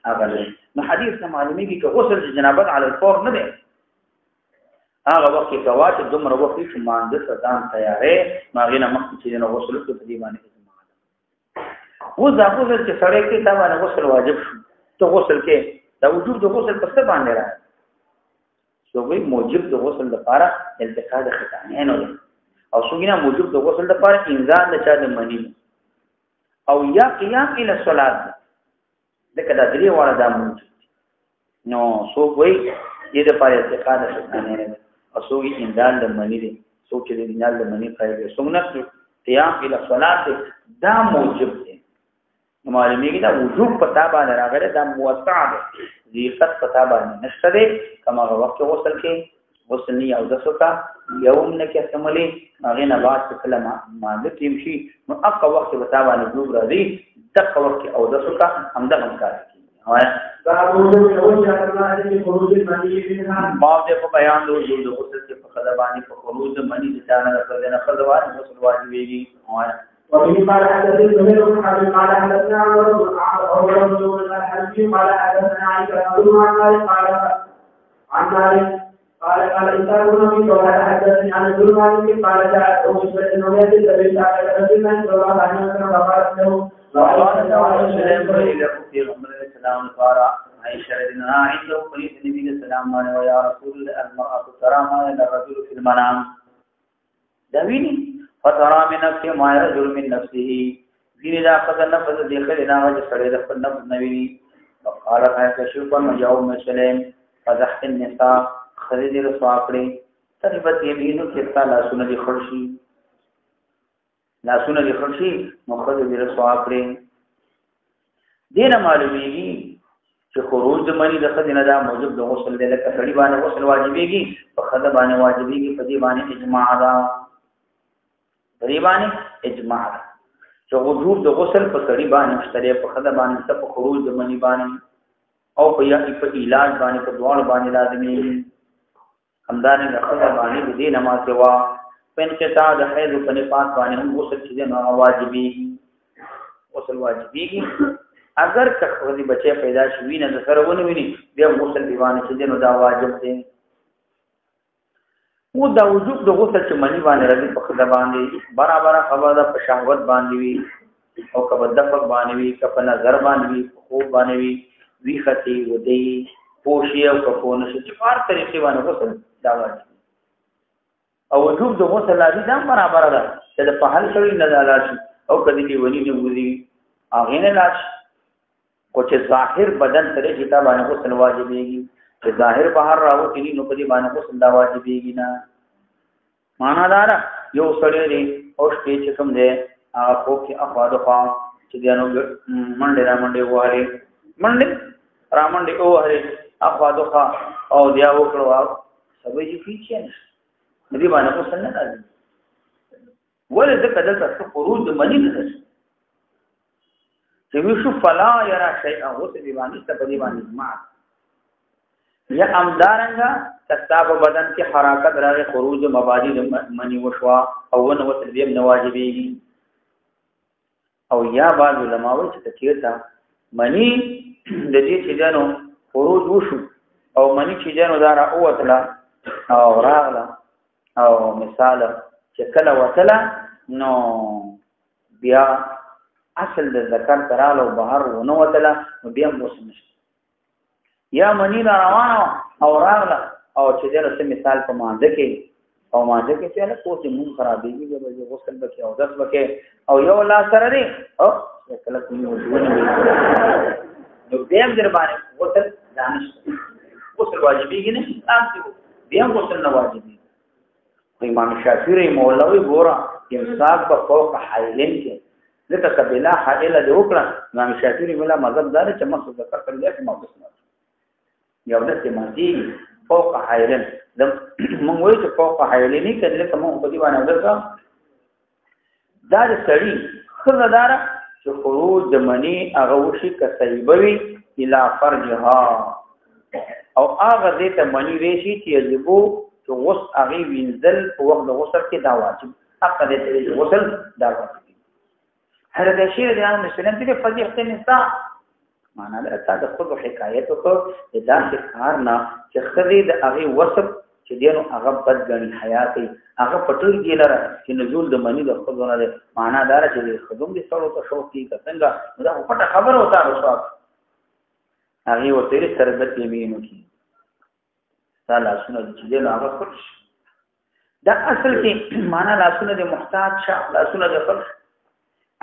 هغه نه. نو حدیث نه معلومیږي چې غسل جنابت علی الفور نه دی. هغه وخت کې کوا چې دومره وخت چې مانځه ځان تیارې ماغې نه مخکې چې نو غسل په دې باندې اجماع ده. و دا غسل چې سړی کې دا باندې غسل واجب شو ته غسل کې دا وجوب د غسل په څه باندې راځي؟ سوګي موجب د غسل لپاره التقاء د ختانین او سوګینا موجب د غسل لپاره انزال د چا د منی او یا قیام الى الصلاه دغه د درې واړه د موجب نو سوګي دې د لپاره التقاء د ختانین او سوګي انزال د منی دي سوګ چې د انزال د منی قاعده سنت قیام الى الصلاه دا موجب دي. معلومیږي دا وجوب پتا باندې راغره دا موسع ده ذیقت پتا باندې نشته ده. کما وخت غسل کې غسل نه او د سوکا یوم نه کې سملي هغه نه بعد کلمه ماده تیمشي نو اقا وخت پتا باندې وجوب راځي دغه وخت او د سوکا همدا همکار کوي. وایا دا وجوب یو چې الله دې خروج باندې نه ما دې په بیان د وجوب غسل کې په خدای باندې په خروج باندې د ځان نه نه خدای غسل واجبېږي. وایا وفي قال حدثني زهير بن حرب قال حدثنا عمر بن الحنفي قال حدثنا عائشة بن مالك عن مالك قال إنسان بن قال حدثني عن ابن مالك قال جاء أبو بكر بن عمر الذي سأل رسول الله صلى الله عليه وسلم فقالت له وقال إلى في غمر السلام قال عائشة رضي الله عنها قالت النبي صلى الله عليه وسلم يا رسول الله المرأة ترى ما يرى الرجل في المنام داوینی فترى من نفسه ما يرجل من نفسه دین دا قد نفس دیکھل نه وجه سره د خپل نفس نویني. وقال عائشة شوفا مجاوب مسلم فزحت النساء خرید رسوا کړی تربت یمینو کې تا لاسونه دي خرشي لاسونه دي خرشي مخرج رسوا کړی. دینه معلومیږي چې خروج منی د خدینه دا موجب د غسل د لکه سړي باندې غسل واجبېږي په خدای باندې واجبېږي په دې باندې اجماع ده. غریبانی اجماع چې وجوب د غسل په سړي باندې مشتری په خدای باندې څه په خروج د منی باندې او په یا په علاج باندې په دوړ باندې لازمي همدانه د خدای باندې د دې نماز سوا پن کې تا د حیض په نفاس باندې هم غسل چې نه واجبي غسل واجبي اگر کخوځي بچي پیدا شوي نه د سره ونه ویني بیا غسل دیوانه چې نو دا واجب دی. و دا وجوب د غسل چې منی باندې راځي په خدای باندې برابر خبره ده په شهوت باندې وي او کبه دفق باندې وي کبه نظر باندې وي خوب باندې وي خطي ودی پوشي او کفونه چې هر طریقې باندې غسل دا واجب او وجوب د غسل لازم ده برابر ده چې په حل شوی نه لاله او کدی دی ونی نه وځي اغه نه لاش کو چې ظاهر بدن سره چې تا باندې غسل واجبېږي چې ظاهر بهر راوځي نو په دې باندې غسل دا واجبېږي نه. معنا دار یو سړی دی او شپې چې کوم دی هغه خو کې افاده خوا چې دانو منډه را منډه واره منډه را منډه واره افاده خوا او بیا وکړو سبې چې پیچې نه دې باندې غسل نه راځي. ولې ځکه دلته خروج منی نه چې وشو فلا یرا شیء او څه دی باندې څه دی باندې اجماع یا امدارنګا کتاب بدن کې حرکت راغی خروج مبادی منی وشوا او نو وتلبیم نواجبی او یا بعض علماء چې تکیرتا منی د دې چې جنو خروج وشو او منی چې جنو دارا اوتلا او راغلا او مثال چې کله وتلا نو بیا اصل د ذکر تراله بهر ونه وتلا نو بیا موسم یا منی روانه او راغله او چې دغه څه مثال په مانده کې او مانده کې چې له کوڅه مون خرابېږي به غسل وکي او دس وکي او یو لا سره دی او کله کوم وجود نه نو بیا در باندې غسل دانش واجبېږي نه تاسو بیا غسل نه واجبېږي. امام شافعي رحمه الله وی ګورا امساک په فوق حائلین کې ځکه کبلا حائل د وکړه. امام شافعي ویلا مذهب دار چې مخ ذکر کړل چې مخ یو د سمادي فوق حائلین د موږ وایو چې فوق حائلین کې لکه موږ په دی باندې ورته دا د سړی خزدار چې خروج د منی هغه وشي کسيبوي الى فرجها او هغه دې ته منی وشي چې یجبو چې غسل هغه وینځل په وخت د غسل کې دا واجب حق دې ته غسل دا واجب. هر د شی د امام مسلم دې فضیحت نساء معنا دا د خود حکایت کو دا کار نه چې خدي د هغه وصف چې دینو هغه بد غني حیاتي هغه پټل ګیلره چې نزول د منی د خودونه ده. معنا دا چې خدوم دې سره ته شوق کی څنګه دا پټه خبر وتا رسوا هغه ورته سربت یمینو کی تعالی سنت چې دینو هغه خوش دا اصل کې معنا لاسونه د محتاج شاه لاسونه د خلق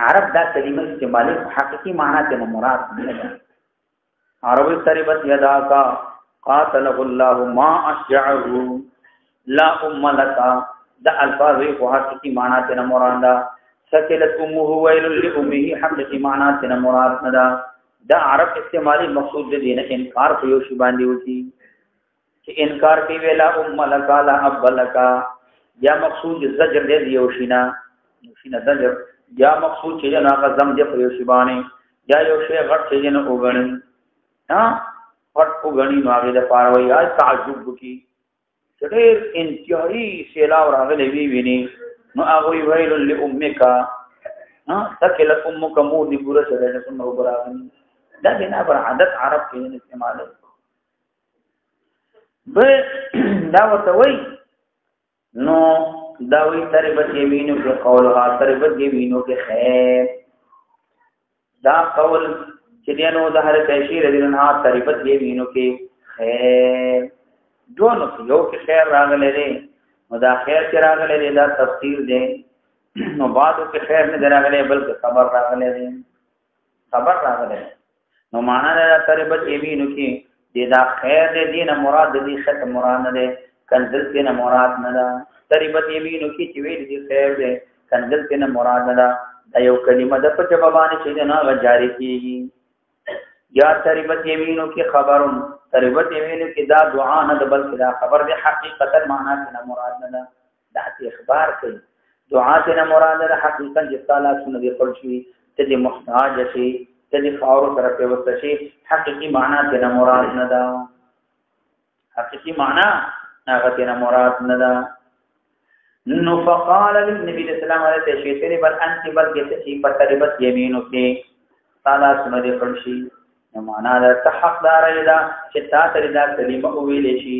عرب دا کلمه استعمالي حقيقي معنا ته مراد نه ده. عربي تربت يدا کا قاتله الله ما اشجعه لا ام لك دا الفاظ په حقيقي معنا ته مراد ده. سکلت امه ويل لامه حقيقي معنا ته مراد نه ده. دا عرب استعمالي مقصود دي نه انکار په یو شی باندې وتی چې انکار کوي ویلا ام لك لا اب لك یا مقصود زجر دې یو شینا زجر یا مقصود چې نه غزم دې په یو شی باندې یا یو شی غټ چې نه وګڼي ها غټ وګڼي نو هغه د پاروي آی تعجب کی چې ډېر انتهایی سیلا راغلي ویني نو هغه ویل لامک ها تکل امک مو دې ګوره سره نه څنګه وګراغني دا بنا پر عادت عرب کې استعمال به دا وته وای نو داوی تربت یمینو کې قولها تربت یمینو کې خیر دا قول چې دینو د هر تشیر دینه تربت یمینو کې خیر دوه یو کې خیر راغله دي نو دا خیر چې راغله دي دا تفسیر دی نو بعدو کې خیر نه راغله بلکې خبر راغله دي خبر راغله نو معنا دا تربت یمینو کې دا خیر دې نه مراد دې خط مراد نه ده کنزل کې نه مراد نه ده. تربت یمینو کې چې ویل دي خیر دې کنزل کې نه مراد نه ده. دا یو کلمه د په جواب باندې چې نه جاری کیږي. یا تربت یمینو کې خبرون تربت یمینو کې دا دعا نه ده بلکې دا خبر دې حقیقتا معنا کې نه مراد نه ده. دا اخبار کوي دعا کې نه مراد ده حقیقتا چې تعالی سن دې خپل شي ته دې محتاج شي ته دې خاور سره په وسط شي حقيقي معنا ته نه مراد نه ده. حقيقي معنا هغه ته نه مراد نه ده. نو فقال للنبي صلى الله عليه وسلم بل انت بل جتي فتربت يمينك تعالی سن دې خپل شي نو معنا ده حقدار اله چې تا ته دا کلمه ویلې شي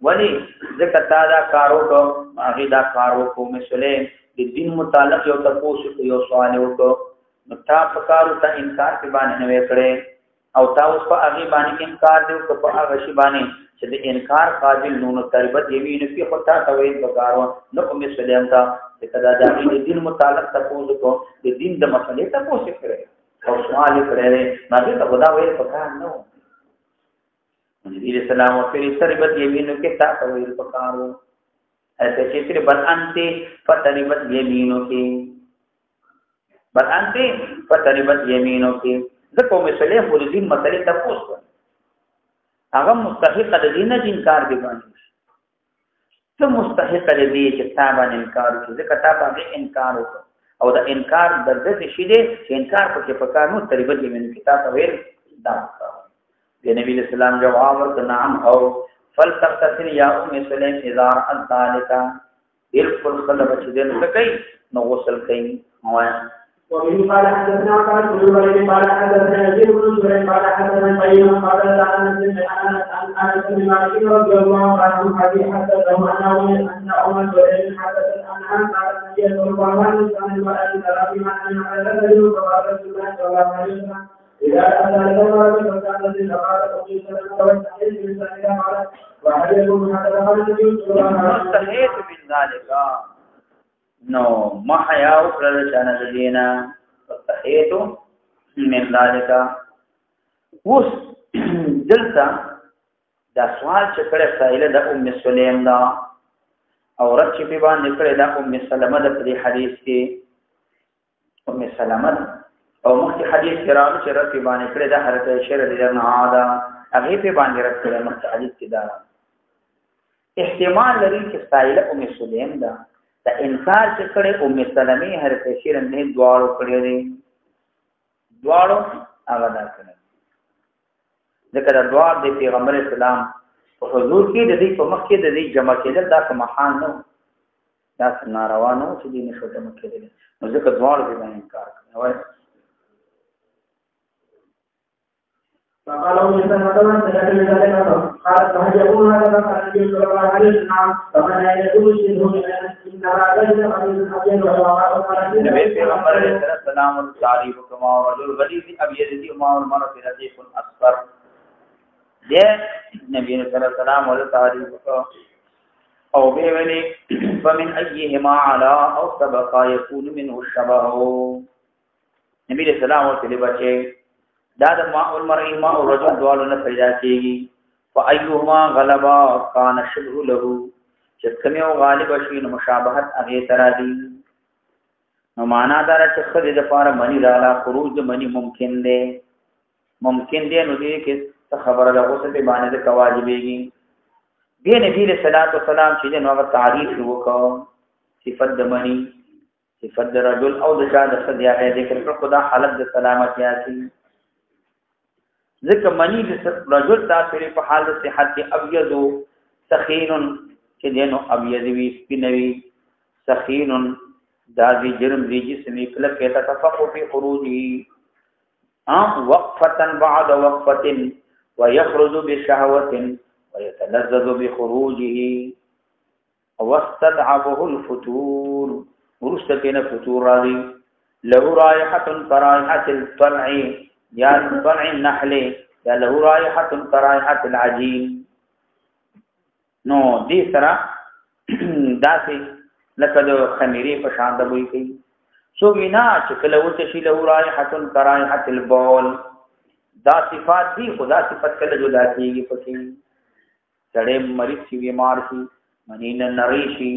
ولی ځکه تا دا کارو کو هغه دا کارو کو مثله د دین متعلق یو تاسو یو سوال وکړو نو تا په کارو ته انکار په باندې نه وکړي او تا اوس په هغه باندې انکار دی او په هغه شی باندې چې د انکار قابل نو تربت یمینو کې خطا توید وکړو نو کوم سلام تا چې کدا د دین متعلق تاسو کو د دین د مسلې تاسو کړئ او سوال کړئ نه ته خدا وایي په کار نو نبی رسول الله په تربت یمینو کې تا توید وکړو ایسے چې بل انت فتربت یمینو کې بل انت فتربت یمینو کې ځکه مسلې په دین مسلې تاسو کو هغه مستحق د دین نه انکار دی باندې ته مستحق دی چې تابع انکار کوي ځکه تابع انکار وکړه او دا انکار د دې شی دی چې انکار پکې پکار نو تربت یمینو کې تاسو ویل دا دی نبی اسلام جواب ورکړ نعم او فلتغتسل یا ام سلیم اذا رأت ذلك بالکل خلب چې دې نو کوي نو غسل کوي وایا ومن قال حدثنا قال كل ولد قال حدثنا يزيد بن زهير قال حدثنا قيم قال لا انس بن مالك رضي الله عنه حديث حدثه ان عمر بن حدث عنها قال النبي صلى الله عليه وسلم المرأة ترى بما ان على الرجل فقال رسول الله صلى الله عليه وسلم اذا اتى المرأة فكان الذي فقالت ابي سلمة والتحية من ذلك قالت وحديثكم حدث عن النبي صلى الله عليه وسلم مستحيل من ذلك نو ما حیاو کړل شان دینا تحیتو من ذالک وس دلتا دا سوال چې کړه سائله د ام سلیم دا او رد چې په باندې کړه د ام سلمہ د په حدیث کې ام سلمہ او مخکې حدیث کې راغلی چې رد په باندې کړه د حضرت عائشہ رضی الله عنها هغه په باندې رد کړه مخکې حدیث کې دا احتمال لري چې سائله ام سلیم دا انکار چې کړه ام سلمہ حضرت عائشہ نه دواړو کړی دي دواړو هغه دا کړل ځکه دا دوار د پیغمبر اسلام په حضور کې د دې په مخ کې د دې جمع کېدل دا کوم حال نه دا ناروا نه چې دې نشو جمع کېدل نو ځکه دوار دې باندې انکار کوي فقالوا من سنتنا سنتنا ذلك قال فهل يقول هذا فالنبي صلى الله عليه وسلم فمن يقول شيء من ان راجل قبيل الحجر نبي پیغمبر علیہ السلام تعریف کما رجل غلیظ ابيض ما المرء رقيق اصفر دې نبی صلی الله علیه وسلم ول تعریف او به ونی فمن ايهما على او سبق يكون منه الشبه نبی صلی الله علیه وسلم بچي دا د ماء المرء ماء الرجل دوالو نه پیدا کیږي فايهما غلبا كان شبه له چې کومو غالب شي نو مشابهت هغه ترا دي نو معنا دا چې خدای د پاره منی رالا خروج منی ممکن دی نو دې کې خبره ده اوس په باندې د واجبېږي دې نبی له صلوات و سلام چې نو هغه تعریف وکاو صفات د منی صفات د رجل او د شاد خدای هغه ذکر پر خدا حالت د سلامتی اسی ذکر منی د رجل تاسو په حال د صحت ابيض سخين چې دینو ابيض وی سپینوي سخين دازي جرم دی جسمي کله کې تفقه په خروجي وقفه بعد وقفه ويخرج بشهوه ويتلذذ بخروجه واستدعبه الفتور ورستكن فتور راضي له رائحه كرائحه الطلع یا طلع النحل یا له رائحه كرائحه العجين نو دې سره داسې لکه د خمیرې په شان د بوی کوي سو وینا چې کله وته شي له رائحه كرائحه البول دا صفات دي خدا صفات کله جدا کیږي پکې سړې مریض شي بیمار شي منین نری شي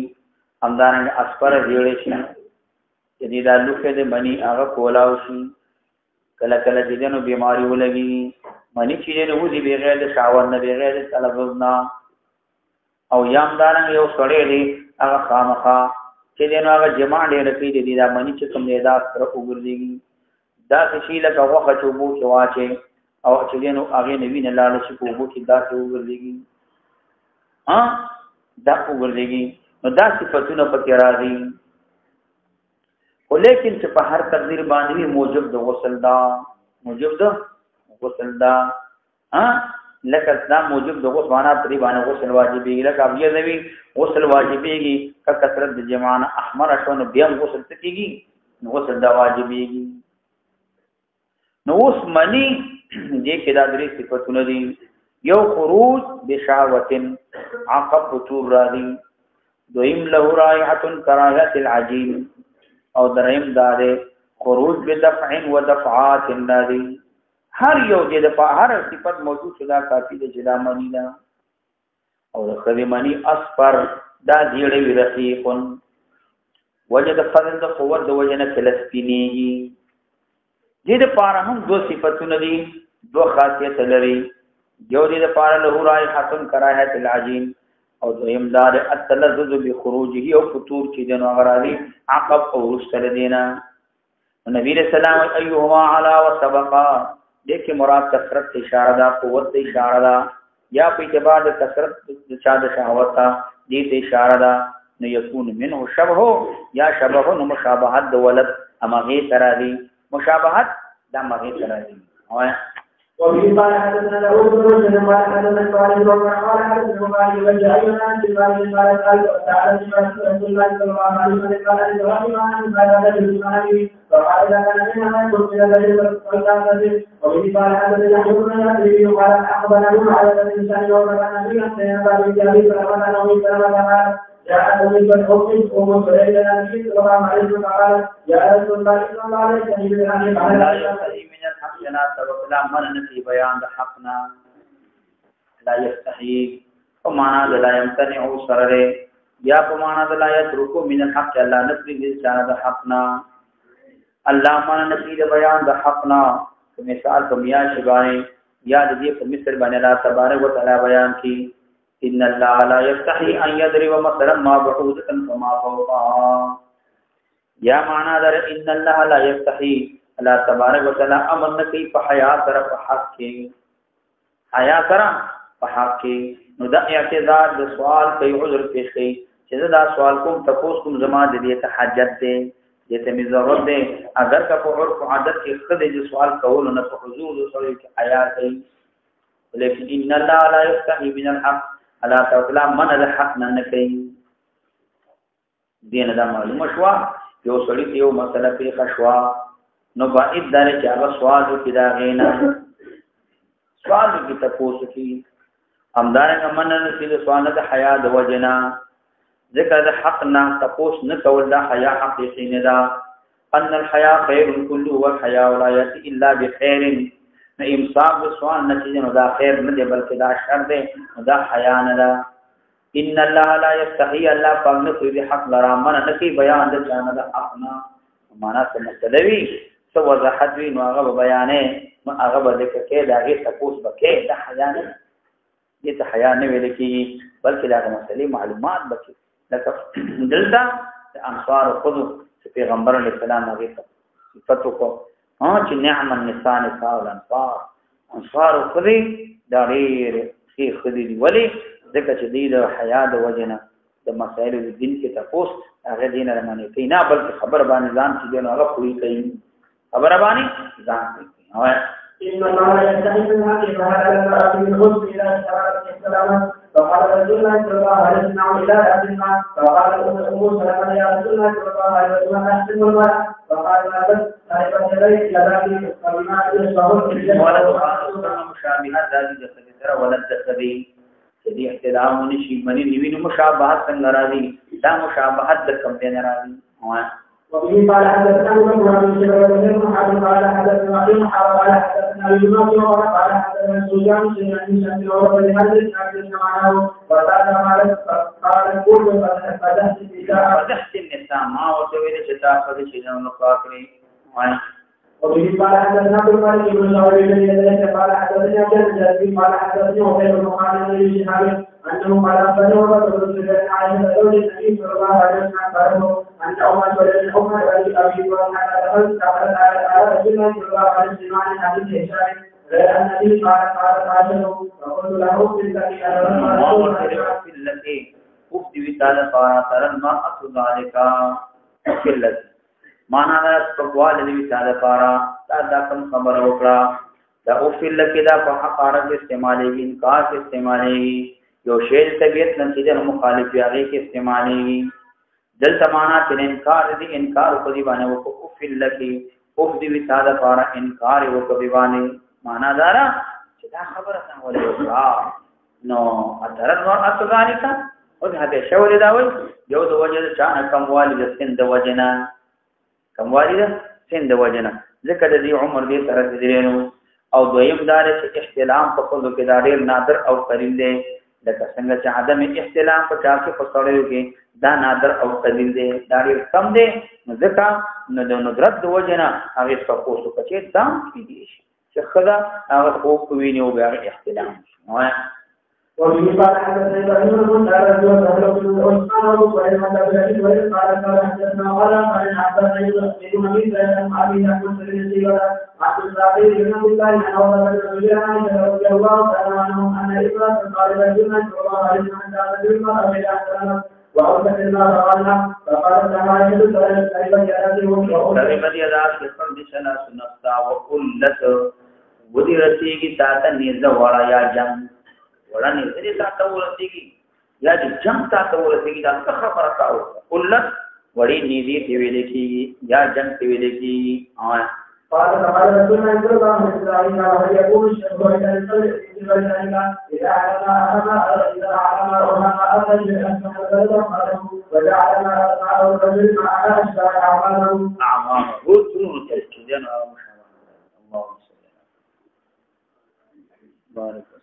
همدارنګ اسپر جوړې شي یعنی دا لوخه د منی هغه کولاو شي کله کله چې نو بیماری ولګي منی چې نو ودي بغیر د شاور نه بغیر د تلفظ نه او یام دارنګ یو سړې دی هغه خامخا چې نو هغه جمع ډېر کوي دی دا منی چې کوم دی دا سره وګرځي دا شي لکه وخت چوبو چې واچي او چې نو هغه نوی نه لاله شي په وګو کې دا وګرځي دا وګرځي نو دا صفاتونه پکې راځي ولیکن چې په هر تقدیر باندې موجب د غسل دا لکه دا موجب د غسل معنا پرې باندې غسل واجبېږي لکه ابي نبی غسل واجبېږي که کثرت د جماعه احمر شونه بیا غسل تکيږي نو غسل دا واجبېږي نو اوس منی دې کې دا درې صفاتونه دي یو خروج بشهوه عقب فطور راځي دویم له رائحه كراهه العجين او دریم داره خروج بدفع و دفعات النادي هر یو دې د هر صفت موجود شدا کافی د جلا منی دا او د خلی منی اصفر دا دیړې ورسیقن وجد فضل د قوت د وجنه فلسطینی دې د پاره هم دو صفاتونه دي دو خاصیت لري یو دې د پاره له رائحه کراهه العجين او دویم دار التلذذ بخروجه او فطور چې جنو غرالی عقب او رسل دینا نبی رسول الله ايهما على وسبقا دې کې مراد کثرت اشاره ده قوت اشاره ده یا په اعتبار د کثرت د چا د شهوت دې ته اشاره ده نو يكون منه شبه یا شبه نو مشابهت د ولد امغه ترادي مشابهت د امغه ترادي وفي قال حدثنا داود بن مسلم قال حدثنا قال قال حدثنا قال وجاءنا عن جبال قال قال تعالى رسول الله صلى الله عليه وسلم قال ابراهيم عن قال الاسلام فقال لك من ما كنت ذلك وفي قال حدثنا ابن النبي قال اخبرنا على الانسان وكان النبي صلى الله عليه وسلم جاء من الحكم ومسعيد النبي صلى الله عليه وسلم قال يا رسول الله صلى الله عليه وسلم لا يستحي من الحق لا سبب لا من في بيان الحقنا لا يستحي يستحي ومعنى لا يمتنع سرره یا پمانا لا يتركو من الحق الله نفي بالشان د حقنا الله من نفي د بیان د حقنا مثال په میا شبانه یا د دې په مثال باندې الله تبارک وتعالى بیان کی ان الله لا يستحي ان يضرب مثلا ما بعوضه فما فوقها یا معنا در ان الله لا يستحي الله تبارک وتعالى امر نکي په حیا سره په حق کې حیا سره په حق کې نو د اعتذار د سوال کوي عذر پیش کوي چې دا سوال کوم تاسو کوم زما د دې ته حاجت ده دې ته می ضرورت ده اگر کا په عرف عادت کې خدای د سوال کول نه په حضور سره کې حیا کوي لیکن ان الله لا يستحي من الحق الله تعالی من الحق نه کوي دین دا معلومه شو یو سړی یو مسله په خشوا نو باید دار چې هغه سوال وکړي دا غینا سوال کی تاسو کی همدارنګه مننه چې سوال د حیا د وجنا ذکر د حق نه تاسو نه کول دا حیا حقیقي نه دا ان الحیا خير كله والحیا لا ياتي الا بخير نه امساک د سوال نتیجه نو دا خیر نه دی بلکې دا شر دی دا حیا نه دا ان الله لا يستحي الله فضل في حق لرا من نکي بیان د چانه د حق نه معنا څه مستلوي سو وضاحت وی نو هغه بیانې نو هغه به ذکر کې دا هیڅ تاسو بکې دا حیا نه دې ته حیا نه ویل کېږي بلکې دا مسلې معلومات بکې لکه دلته انصار خود پیغمبر علیه السلام هغه صفاتو کو چې نعم النساء نساء انصار خود دا ډېر ښه خدي ولی ځکه چې دې د حیا د وجنه د مسائل د دین کې تاسو هغه دین رمانه کوي نه بلکې خبر باندې ځان چې نو هغه کوي کوي خبر باندې ځان کوي إن الله يستحي من الحق فهذا المرأة من الحسن إلى شرارة السلامة فقال رسول الله صلى الله عليه وسلم إلى أهلنا فقال أم سلمة يا رسول الله صلى الله عليه وسلم أحسن المرأة فقال ما بس صاحبة يديك لذلك فبما يشبهون في الجنة ولد مشابهات ذلك جسد ولد جسدي دې احترام نشي منی نیوینو مشابهت څنګه راځي دا مشابهت د کوم دی راځي وبه قال حدثنا ابن بن شيبة بن حاتم قال حدثنا ابن قال حدثنا يونس قال حدثنا سفيان بن شمس وهو بهذا الحديث معه وقال قال كل فتحت النساء ما وتويل شتاء فشيء نقاكري وبه قال حدثنا ابن مالك بن شعيب بن يزيد قال حدثنا جابر قال حدثني عبيد بن خالد بن شهاب انه قال بنو رسول الله عائشه زوج النبي صلى الله عليه وسلم قال ان عمر بن عمر ابي بكر على رسول الله صلى الله عليه وسلم عن حديث هشام غير النبي قال عائشه فقلت له في التي افدي تعالى ترى ما اصل ذلك في التي معنا دا تقوال دې تعالی پارا دا کوم خبر وکړه دا او فل کې دا په حقاره کې استعمالي انکار کې استعمالي یو شی طبيعت نتیجه مخالف یاري کې استعمالي دلته معنا چې انکار دې انکار په دی باندې او فل کې او دې تعالی پارا انکار او په دی باندې معنا دا چې دا خبره څنګه وکړه نو اثر نو اصلانه او دا شول دا وي یو د وجه چا کم والد سند وجنا کموالی ده سند وجنه ځکه د دې عمر دې سره درېنو او دویم دار چې احتلام په خلکو کې دا ډېر نادر او قلیل دی لکه څنګه چې عدم احتلام په چا کې فسړیو کې دا نادر او قلیل دی دا ډېر کم دی نو ځکه نو د ندرت د وجنه هغه تاسو په چې دام کې دي چې خدا هغه خو کوي نو بیا احتلام وفي قال حدثنا ابراهيم بن قال رجل سهل بن عثمان وقال ما تبعت قال حدثنا قال عن عباس بن ابي بن ابي بكر الصديق عبد الصابر بن الله عن عمر بن عثمان رضي الله تعالى عنه ان ابراهيم قال رجل صلى الله عليه وسلم قال بالمرء بلا سلام وأوسط الماء فقال تعالى تربت يداك لفردشنا سنفتا وقلت ودرسيگی تاتا نیزا ورا یا جنگ ورا نیزا دی تاتا ورسیگی یا جنگ تاتا ورسیگی تاتا خبر کاؤ قلت وڑی نیزی تیویلے کی یا جنگ تیویلے کی قال فقال رسول الله صلى الله عليه وسلم وهل يكون الشهر إلى الفجر إذا علم روحها أخرج أسمح البلد وجعل ما أصنعه الرجل مع أشبه أعماله سنون تلك جنة الله صلى الله عليه وسلم بارك